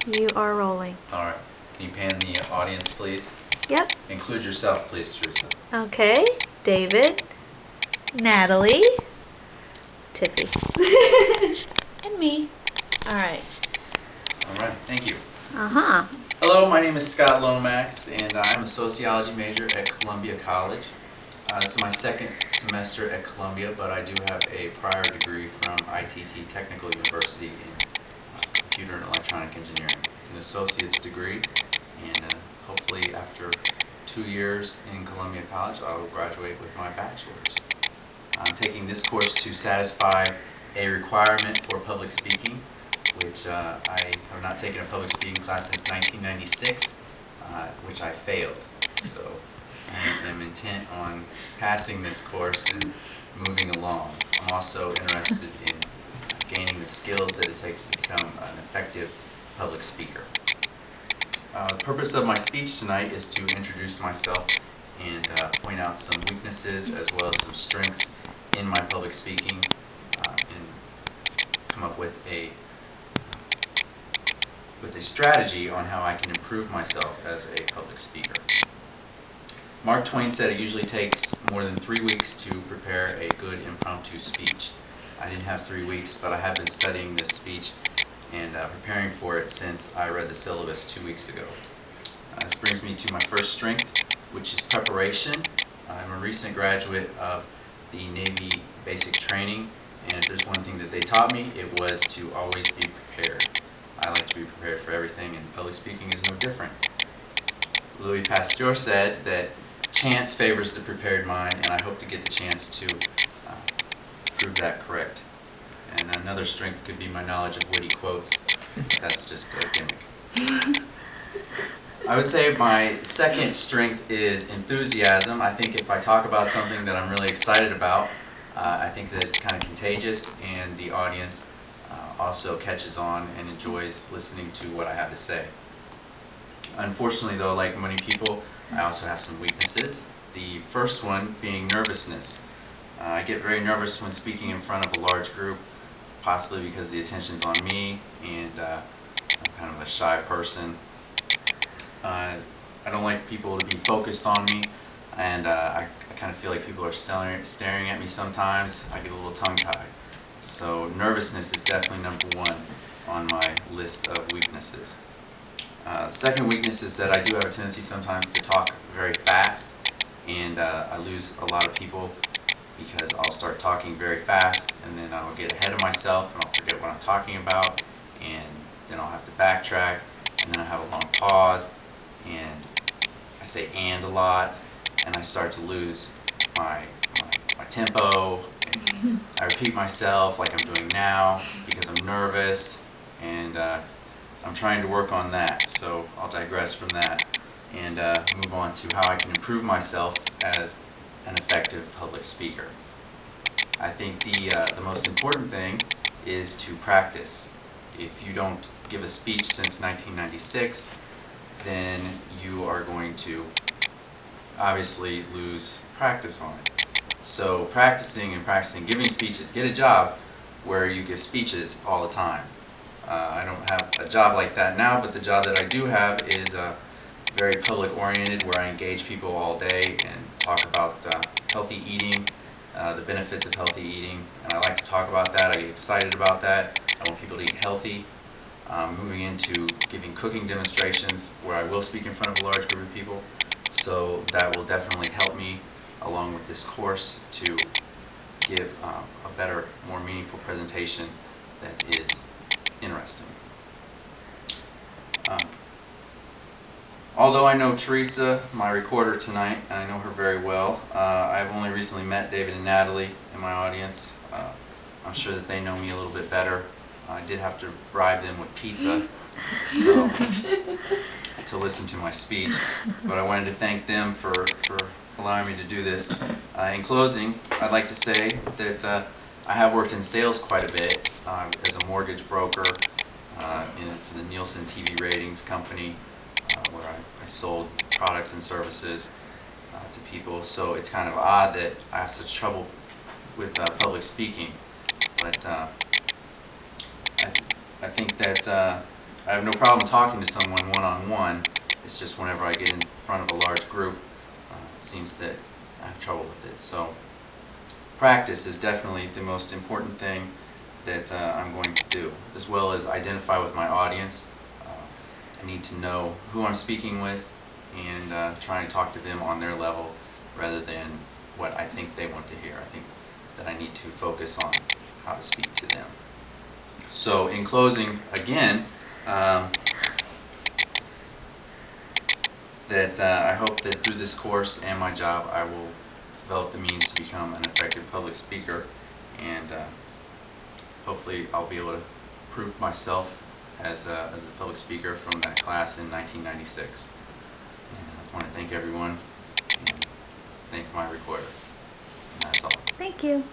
You are rolling. All right. Can you pan the audience, please? Yep. Include yourself, please, Teresa. Okay. David, Natalie, Tiffy, and me. All right. All right. Thank you. Uh-huh. Hello, my name is Scott Lomax, and I'm a sociology major at Columbia College. This is my second semester at Columbia, but I do have a prior degree from ITT Technical University in Computer and Electronic Engineering. It's an associate's degree, and hopefully after 2 years in Columbia College, I will graduate with my bachelor's. I'm taking this course to satisfy a requirement for public speaking, which I have not taken a public speaking class since 1996, which I failed. So I am intent on passing this course and moving along. I'm also interested in gaining the skills that it takes to become an effective public speaker. The purpose of my speech tonight is to introduce myself and point out some weaknesses as well as some strengths in my public speaking, and come up with a strategy on how I can improve myself as a public speaker. Mark Twain said it usually takes more than 3 weeks to prepare a good impromptu speech. I didn't have 3 weeks, but I have been studying this speech and preparing for it since I read the syllabus 2 weeks ago. This brings me to my first strength, which is preparation. I'm a recent graduate of the Navy basic training, and if there's one thing that they taught me, it was to always be prepared. I like to be prepared for everything, and public speaking is no different. Louis Pasteur said that chance favors the prepared mind, and I hope to get the chance to prove that correct. And another strength could be my knowledge of witty quotes. That's just a gimmick. I would say my second strength is enthusiasm. I think if I talk about something that I'm really excited about, I think that it's kind of contagious, and the audience also catches on and enjoys listening to what I have to say. Unfortunately, though, like many people, I also have some weaknesses. The first one being nervousness. I get very nervous when speaking in front of a large group, possibly because the attention's on me, and I'm kind of a shy person. I don't like people to be focused on me, and I kind of feel like people are staring at me sometimes. I get a little tongue-tied. So nervousness is definitely number one on my list of weaknesses. The second weakness is that I do have a tendency sometimes to talk very fast, and I lose a lot of people because I'll start talking very fast, and then I'll get ahead of myself, and I'll forget what I'm talking about, and then I'll have to backtrack, and then I have a long pause, and I say "and" a lot, and I start to lose my tempo, and I repeat myself like I'm doing now because I'm nervous, and I'm trying to work on that. So I'll digress from that and move on to how I can improve myself as an effective public speaker. I think the most important thing is to practice. If you don't give a speech since 1996, then you are going to obviously lose practice on it. So practicing and practicing giving speeches. Get a job where you give speeches all the time. I don't have a job like that now, but the job that I do have is very public-oriented, where I engage people all day and talk about healthy eating, the benefits of healthy eating, and I like to talk about that. I get excited about that. I want people to eat healthy. Moving into giving cooking demonstrations, where I will speak in front of a large group of people, so that will definitely help me, along with this course, to give a better, more meaningful presentation that is interesting. Although I know Teresa, my recorder tonight, and I know her very well, I've only recently met David and Natalie in my audience. I'm sure that they know me a little bit better. I did have to bribe them with pizza so, to listen to my speech, but I wanted to thank them for allowing me to do this. In closing, I'd like to say that I have worked in sales quite a bit as a mortgage broker for the Nielsen TV ratings company, where I sold products and services to people. So it's kind of odd that I have such trouble with public speaking, but I think that I have no problem talking to someone one-on-one. It's just whenever I get in front of a large group, it seems that I have trouble with it. So practice is definitely the most important thing that I'm going to do, as well as identify with my audience. I need to know who I'm speaking with and try and talk to them on their level rather than what I think they want to hear. I think that I need to focus on how to speak to them. So in closing, again, I hope that through this course and my job I will develop the means to become an effective public speaker, and hopefully I'll be able to prove myself as a public speaker from that class in 1996. And I want to thank everyone and thank my recorder. And that's all. Thank you.